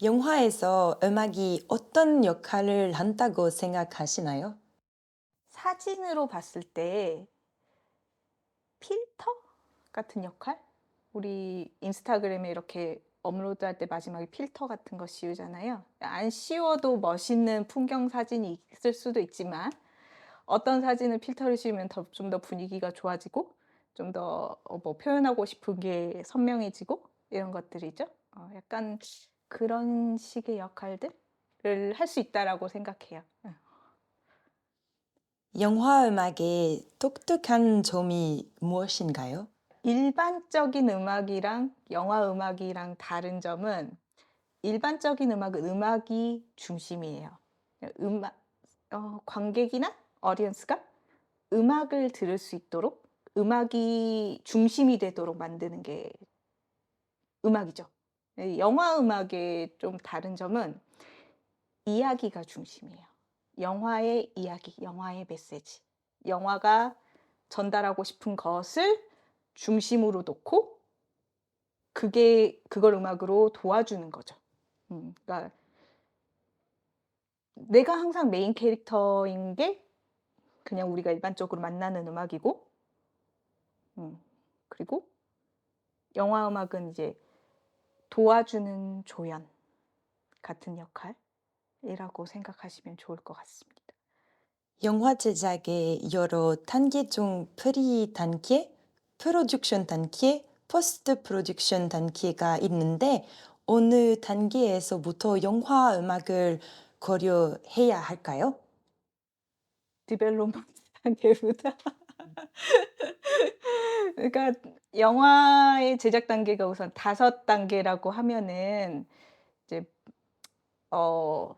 영화에서 음악이 어떤 역할을 한다고 생각하시나요? 사진으로 봤을 때 필터 같은 역할? 우리 인스타그램에 이렇게 업로드할 때 마지막에 필터 같은 거 씌우잖아요. 안 씌워도 멋있는 풍경 사진이 있을 수도 있지만 어떤 사진을 필터를 씌우면 좀 더 분위기가 좋아지고 좀 더 뭐 표현하고 싶은 게 선명해지고 이런 것들이죠. 약간 그런 식의 역할들을 할 수 있다라고 생각해요. 영화 음악의 독특한 점이 무엇인가요? 일반적인 음악이랑 영화 음악이랑 다른 점은 일반적인 음악은 음악이 중심이에요. 음악 관객이나 audience가 음악을 들을 수 있도록 음악이 중심이 되도록 만드는 게 음악이죠. 예, 영화 음악의 좀 다른 점은 이야기가 중심이에요. 영화의 이야기, 영화의 메시지. 영화가 전달하고 싶은 것을 중심으로 놓고 그걸 음악으로 도와주는 거죠. 그러니까 내가 항상 메인 캐릭터인 게 그냥 우리가 일반적으로 만나는 음악이고 음 그리고 영화 음악은 이제 도와주는 조연 같은 역할이라고 생각하시면 좋을 것 같습니다. 영화 제작의 여러 단계 중 프리 단계, 프로덕션 단계, 포스트 프로덕션 단계가 있는데 어느 단계에서부터 영화 음악을 고려해야 할까요? 디벨롭먼트 단계보다 그러니까 영화의 제작 단계가 우선 5 단계라고 하면은 이제 어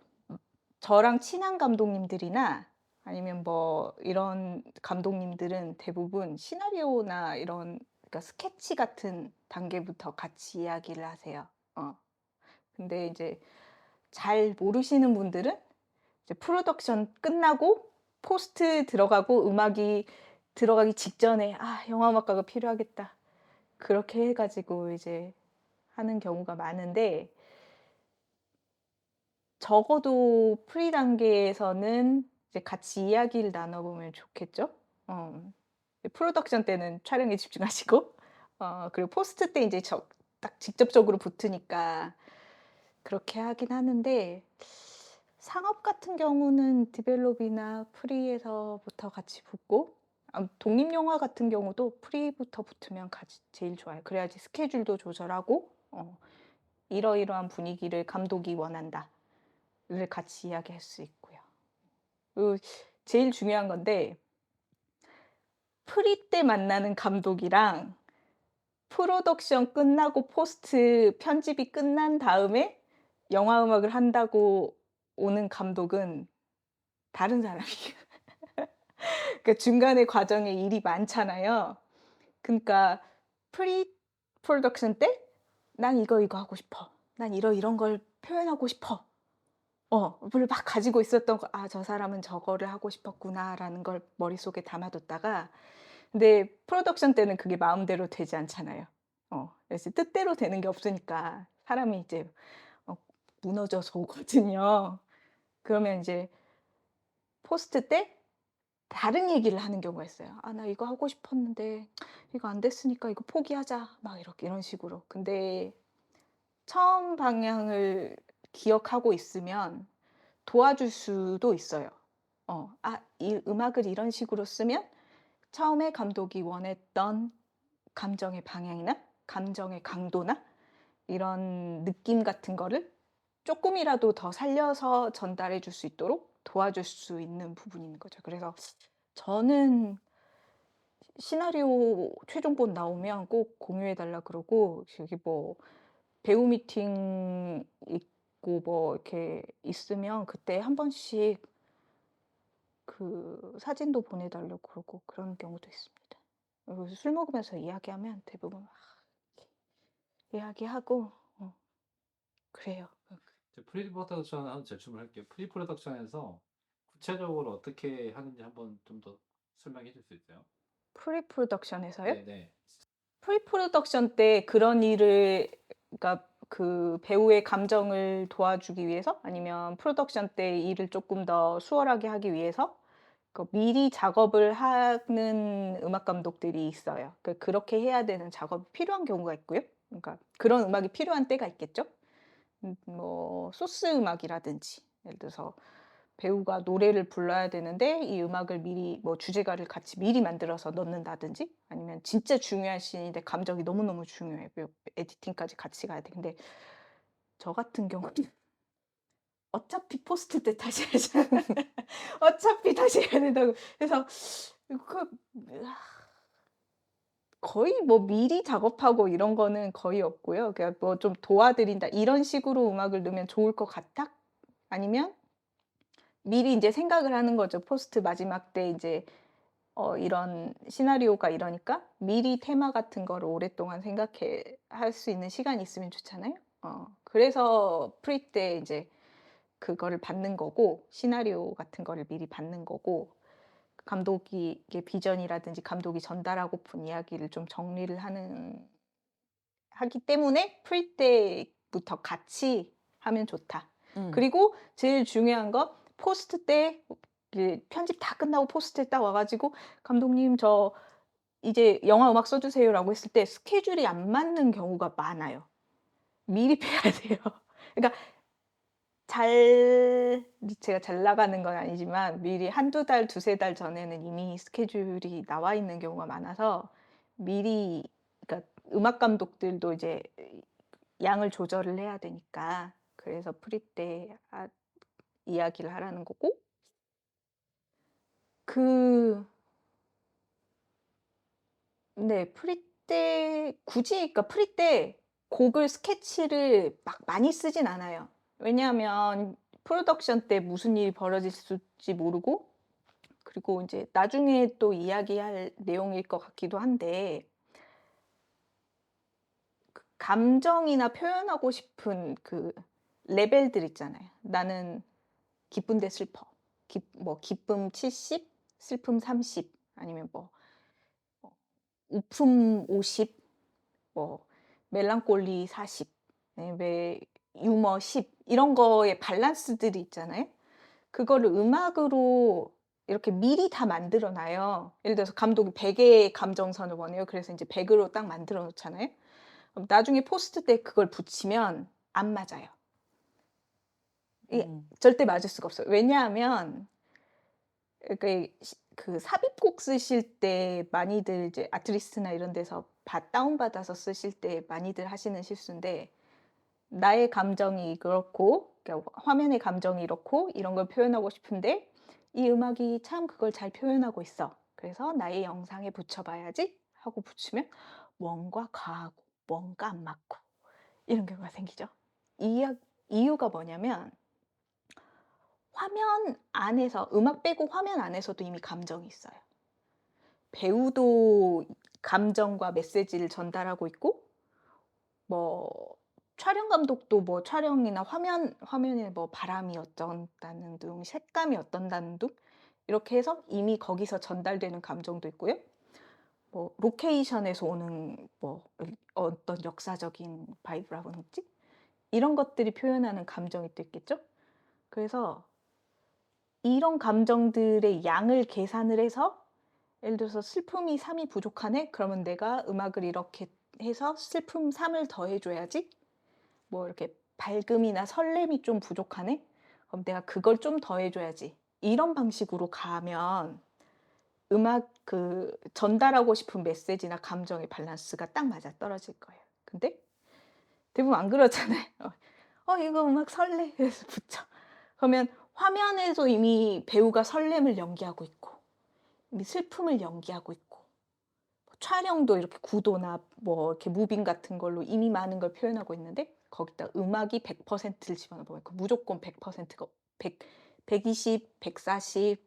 저랑 친한 감독님들이나 아니면 뭐 이런 감독님들은 대부분 시나리오나 이런 그러니까 스케치 같은 단계부터 같이 이야기를 하세요. 어. 근데 이제 잘 모르시는 분들은 이제 프로덕션 끝나고 포스트 들어가고 음악이 들어가기 직전에 '아 영화 음악가가 필요하겠다.' 그렇게 해 가지고 이제 하는 경우가 많은데 적어도 프리 단계에서는 이제 같이 이야기를 나눠 보면 좋겠죠. 어. 프로덕션 때는 촬영에 집중하시고 그리고 포스트 때 인제 딱 직접적으로 붙으니까 그렇게 하긴 하는데 상업 같은 경우는 디벨롭이나 프리에서부터 같이 붙고 독립 영화 같은 경우도 프리부터 붙으면 같이 제일 좋아요. 그래야지 스케줄도 조절하고 "이러이러한 분위기를 감독이 원한다." 를 같이 이야기할 수 있고요. 그리고 제일 중요한 건데 프리 때 만나는 감독이랑 프로덕션 끝나고 포스트 편집이 끝난 다음에 영화 음악을 한다고 오는 감독은 다른 사람이에요. 그 중간에 과정에 일이 많잖아요. 그러니까 프리 프로덕션 때 '난 이거 하고 싶어. 난 이런 걸 표현하고 싶어.' 뭘 막 가지고 있었던 거 '아 저 사람은 저거를 하고 싶었구나.'라는 걸 머릿속에 담아 뒀다가 근데 프로덕션 때는 그게 마음대로 되지 않잖아요. 그래서 뜻대로 되는 게 없으니까 사람이 이제 어 무너져서 오거든요. 그러면 이제 포스트 때 다른 얘기를 하는 경우가 있어요. "아 나 이거 하고 싶었는데 이거 안 됐으니까 이거 포기하자." 막 이렇게 이런 식으로. 근데 처음 방향을 기억하고 있으면 도와줄 수도 있어요. 이 음악을 이런 식으로 쓰면 처음에 감독이 원했던 감정의 방향이나 감정의 강도나 이런 느낌 같은 거를 조금이라도 더 살려서 전달해 줄 수 있도록 도와줄 수 있는 부분인 거죠. 그래서 저는 시나리오 최종본 나오면 꼭 공유해 달라 그러고 저기 뭐 배우 미팅 있고 뭐 이렇게 있으면 그때 한 번씩 그 사진도 보내 달라고 그러고 그런 경우도 있습니다. 그리고 술 먹으면서 이야기하면 대부분 막 이야기하고 그래요. 저 프리 프로덕션 한번 제출을 할게요. 프리 프로덕션에서 구체적으로 어떻게 하는지 한번 좀 더 설명해 줄 수 있어요? 프리 프로덕션에서요? 네네. 프리 프로덕션 때 그런 일을 그러니까 그 배우의 감정을 도와주기 위해서 아니면 프로덕션 때 일을 조금 더 수월하게 하기 위해서 그 미리 작업을 하는 음악 감독들이 있어요. 그렇게 해야 되는 작업이 필요한 경우가 있고요. 그러니까 그런 음악이 필요한 때가 있겠죠. 뭐 소스 음악이라든지 예를 들어서 배우가 노래를 불러야 되는데 이 음악을 미리 뭐 주제가를 같이 미리 만들어서 넣는다든지 아니면 진짜 중요한 씬인데 감정이 너무너무 중요해. 에디팅까지 같이 가야 돼. 근데 저 같은 경우는 어차피 포스트 때 다시 하잖아. 어차피 다시 해야 된다고. 그래서 그 거의 뭐 미리 작업하고 이런 거는 거의 없고요. 그냥 뭐 좀 도와드린다 이런 식으로 음악을 넣으면 좋을 것 같아? 아니면 미리 인제 생각을 하는 거죠. 포스트 마지막 때 인제 이런 시나리오가 이러니까 미리 테마 같은 거를 오랫동안 생각해 할 수 있는 시간이 있으면 좋잖아요. 그래서 프리 때 인제 그거를 받는 거고 시나리오 같은 거를 미리 받는 거고 감독이 이게 비전이라든지 감독이 전달하고픈 이야기를 좀 정리를 하기 때문에 프리 때부터 같이 하면 좋다. 그리고 제일 중요한 거 포스트 때 그 편집 다 끝나고 포스트에 딱 와 가지고 "감독님 저 이제 영화 음악 써 주세요."라고 했을 때 스케줄이 안 맞는 경우가 많아요. 미리 패야 돼요. 그러니까 잘 제가 잘 나가는 건 아니지만 미리 한두 달, 두세 달 전에는 이미 스케줄이 나와 있는 경우가 많아서 미리 그러니까 음악 감독들도 이제 양을 조절을 해야 되니까 그래서 프리 때 이야기를 하라는 거고 그 네. 프리 때 굳이 그러니까 프리 때 곡을 스케치를 막 많이 쓰진 않아요. 왜냐하면 프로덕션 때 무슨 일이 벌어질지 모르고 그리고 인제 나중에 또 이야기할 내용일 것 같기도 한데 감정이나 표현하고 싶은 그 레벨들 있잖아요. 나는 기쁜데 슬퍼. 기쁨 70, 슬픔 30 아니면 뭐 웃음 50 뭐 멜랑콜리 40 왜 유머 10 이런 거의 밸런스들이 있잖아요. 그거를 음악으로 이렇게 미리 다 만들어 놔요. 예를 들어서 감독이 100 의 감정선을 원해요. 그래서 인제 100 으로 딱 만들어 놓잖아요. 그럼 나중에 포스트 때 그걸 붙이면 안 맞아요. 이게 절대 맞을 수가 없어요. 왜냐하면 그러니까 그 삽입곡 쓰실 때 많이들 이제 아트리스트나 이런 데서 다운받아서 쓰실 때 많이들 하시는 실수인데 나의 감정이 그렇고 그러니까 화면의 감정이 이렇고 이런 걸 표현하고 싶은데 이 음악이 참 그걸 잘 표현하고 있어. 그래서 나의 영상에 붙여봐야지 하고 붙이면 뭔가 과하고 뭔가 안 맞고 이런 경우가 생기죠. 이유가 뭐냐면 화면 안에서 음악 빼고 화면 안에서도 이미 감정이 있어요. 배우도 감정과 메시지를 전달하고 있고 뭐 촬영 감독도 뭐 촬영이나 화면에 뭐 바람이 어쩐다는 둥 색감이 어떤다는 둥 이렇게 해서 이미 거기서 전달되는 감정도 있고요. 뭐 로케이션에서 오는 뭐 어떤 역사적인 바이브라고 하지? 이런 것들이 표현하는 감정이 또 있겠죠. 그래서 이런 감정들의 양을 계산을 해서 예를 들어서 슬픔이 3이 부족하네? 그러면 내가 음악을 이렇게 해서 슬픔 3을 더해 줘야지. 뭐 이렇게 밝음이나 설렘이 좀 부족하네? 그럼 내가 그걸 좀 더해 줘야지. 이런 방식으로 가면 음악 그 전달하고 싶은 메시지나 감정의 밸런스가 딱 맞아떨어질 거예요. 근데 대부분 안 그러잖아요. 이거 음악 설레. 그래서 붙여. 그러면 화면에서 이미 배우가 설렘을 연기하고 있고 이미 슬픔을 연기하고 있고 촬영도 이렇게 구도나 뭐 이렇게 무빙 같은 걸로 이미 많은 걸 표현하고 있는데 거기다 음악이 100%를 집어넣어 보면 무조건 100%가 100, 120, 140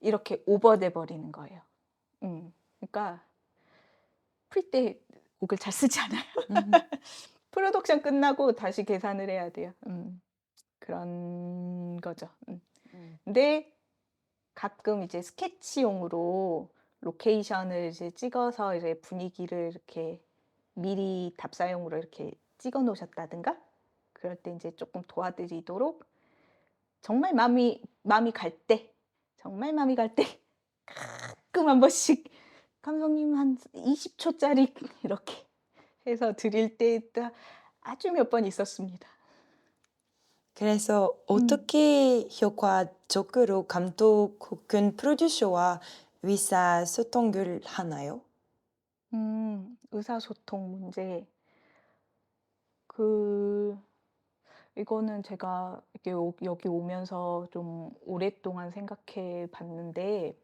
이렇게 오버돼 버리는 거예요. 그러니까 프리 때 곡을 잘 쓰지 않아요. 프로덕션 끝나고 다시 계산을 해야 돼요. 그런 거죠. 근데 가끔 이제 스케치용으로 로케이션을 이제 찍어서 이제 분위기를 이렇게 미리 답사용으로 이렇게 찍어 놓으셨다든가 그럴 때 이제 조금 도와드리도록 정말 마음이 갈 때, 정말 마음이 갈 때 가끔 한 번씩 "감독님 한 20 초짜리" 이렇게 해서 드릴 때가 아주 몇 번 있었습니다. 그래서 음. 어떻게 효과적으로 감독 혹은 프로듀서와 의사소통을 하나요? 의사소통 문제. 그 이거는 제가 이렇게 여기 오면서 좀 오랫동안 생각해 봤는데,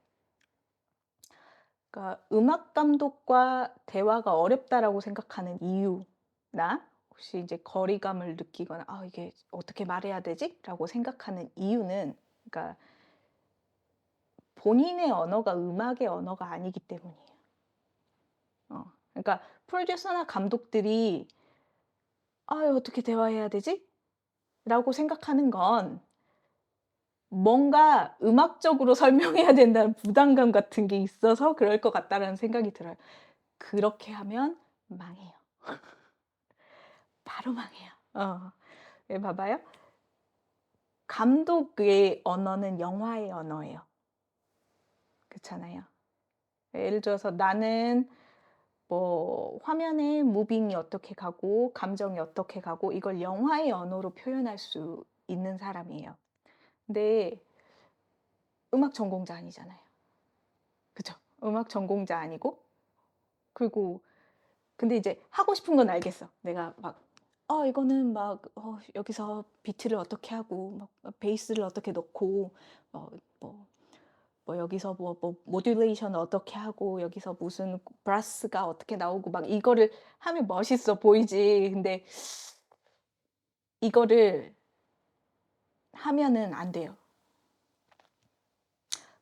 그러니까 음악 감독과 대화가 어렵다라고 생각하는 이유나 혹시 이제 거리감을 느끼거나 '아 이게 어떻게 말해야 되지?'라고 생각하는 이유는, 그러니까 본인의 언어가 음악의 언어가 아니기 때문이에요. 그러니까 프로듀서나 감독들이 '아 어떻게 대화해야 되지?' 라고 생각하는 건 뭔가 음악적으로 설명해야 된다는 부담감 같은 게 있어서 그럴 것 같다라는 생각이 들어요. 그렇게 하면 망해요. 바로 망해요. 예, 봐봐요. 감독의 언어는 영화의 언어예요. 그렇잖아요. 예를 들어서 나는 뭐 화면에 무빙이 어떻게 가고 감정이 어떻게 가고 이걸 영화의 언어로 표현할 수 있는 사람이에요. 근데 음악 전공자 아니잖아요. 그죠? 음악 전공자 아니고, 그리고 근데 이제 하고 싶은 건 알겠어. 내가 막 이거는 막 여기서 비트를 어떻게 하고 막 베이스를 어떻게 넣고 뭐 뭐 여기서 뭐 모듈레이션을 어떻게 하고 여기서 무슨 브라스가 어떻게 나오고 막 이거를 하면 멋있어 보이지. 근데 이거를 하면은 안 돼요.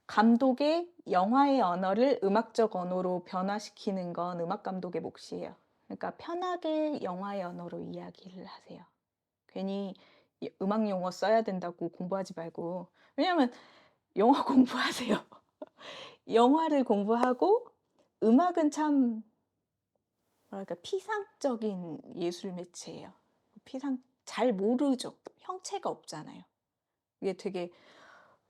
감독의 영화의 언어를 음악적 언어로 변화시키는 건 음악 감독의 몫이에요. 그러니까 편하게 영화의 언어로 이야기를 하세요. 괜히 음악 용어 써야 된다고 공부하지 말고. 왜냐면 영화 공부하세요. 영화를 공부하고 음악은 참 뭐랄까 피상적인 예술 매체예요. 잘 모르죠. 형체가 없잖아요. 이게 되게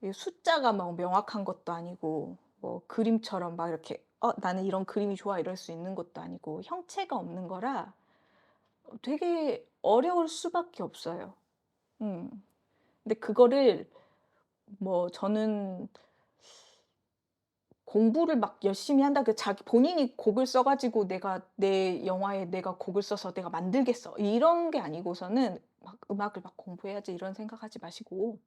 이게 숫자가 막 명확한 것도 아니고 뭐 그림처럼 막 이렇게 나는 이런 그림이 좋아 이럴 수 있는 것도 아니고 형체가 없는 거라 되게 어려울 수밖에 없어요. 음. 근데 그거를 뭐 저는 공부를 막 열심히 한다 그 자기 본인이 곡을 써 가지고 '내가 내 영화에 내가 곡을 써서 내가 만들겠어.' 이런 게 아니고서는 막 '음악을 막 공부해야지.' 이런 생각하지 마시고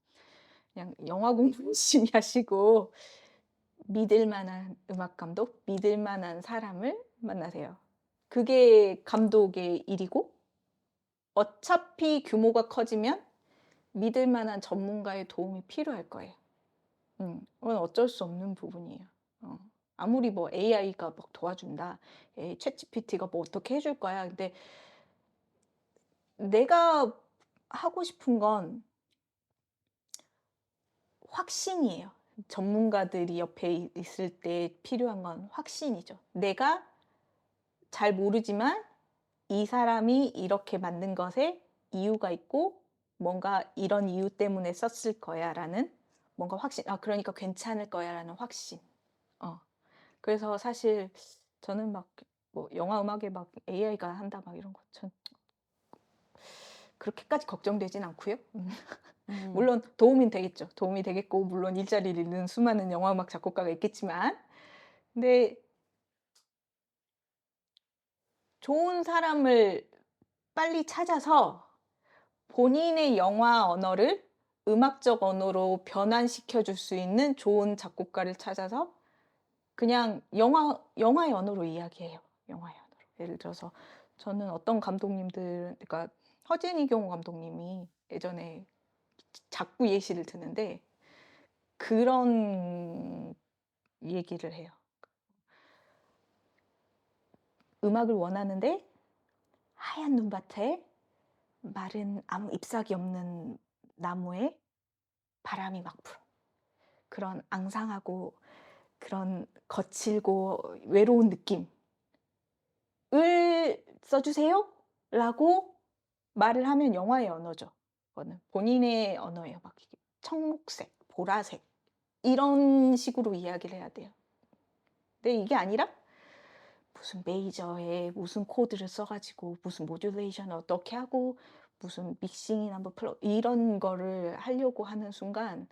그냥 영화 공부 열심히 하시고 믿을 만한 음악 감독, 믿을 만한 사람을 만나세요. 그게 감독의 일이고, 어차피 규모가 커지면 믿을 만한 전문가의 도움이 필요할 거예요. 그건 어쩔 수 없는 부분이에요. 어. 아무리 뭐 AI가 막 도와준다. 챗GPT가 뭐 어떻게 해줄 거야. 근데 내가 하고 싶은 건 확신이에요. 전문가들이 옆에 있을 때 필요한 건 확신이죠. 내가 잘 모르지만 이 사람이 이렇게 만든 것에 이유가 있고 뭔가 이런 이유 때문에 썼을 거야라는 뭔가 확신. 그러니까 괜찮을 거야라는 확신. 어. 그래서 사실 저는 막 뭐 영화 음악에 막 AI가 한다 막 이런 거 전 그렇게까지 걱정되진 않고요. 음. 물론 도움은 되겠죠. 도움이 되겠고 물론 일자리를 잃는 수많은 영화 음악 작곡가가 있겠지만, 근데 좋은 사람을 빨리 찾아서 본인의 영화 언어를 음악적 언어로 변환시켜 줄 수 있는 좋은 작곡가를 찾아서 그냥 영화의 언어로 이야기해요. 영화의 언어로. 예를 들어서 저는 어떤 감독님들, 그러니까 허진이경 감독님이 예전에 자꾸 예시를 드는데 그런 얘기를 해요. 음악을 원하는데 하얀 눈밭에 마른 아무 잎사귀 없는 나무에 바람이 막 불어. 그런 앙상하고 그런 거칠고 외로운 느낌을 써 주세요 라고 말을 하면 영화의 언어죠. 그거는 본인의 언어예요. 막 이게 청록색, 보라색 이런 식으로 이야기를 해야 돼요. 근데 이게 아니라 무슨 메이저에 무슨 코드를 써가지고 무슨 모듈레이션을 어떻게 하고 무슨 믹싱이나 뭐 플러 이런 거를 하려고 하는 순간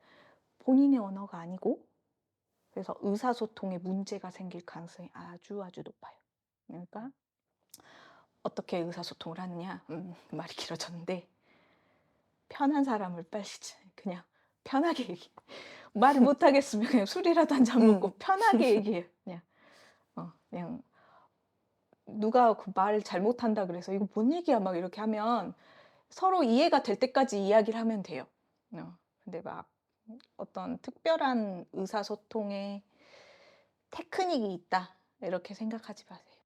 본인의 언어가 아니고 그래서 의사소통에 문제가 생길 가능성이 아주 아주 높아요. 그러니까 어떻게 의사소통을 하느냐? 말이 길어졌는데 편한 사람을 빨리 그냥 편하게 얘기. 말을 못 하겠으면 그냥 술이라도 한 잔 먹고 편하게 얘기해요. 그냥 누가 그 말 잘못한다 그래서 이거 뭔 얘기야 막 이렇게 하면 서로 이해가 될 때까지 이야기를 하면 돼요. 근데 막 어떤 특별한 의사소통의 테크닉이 있다 이렇게 생각하지 마세요.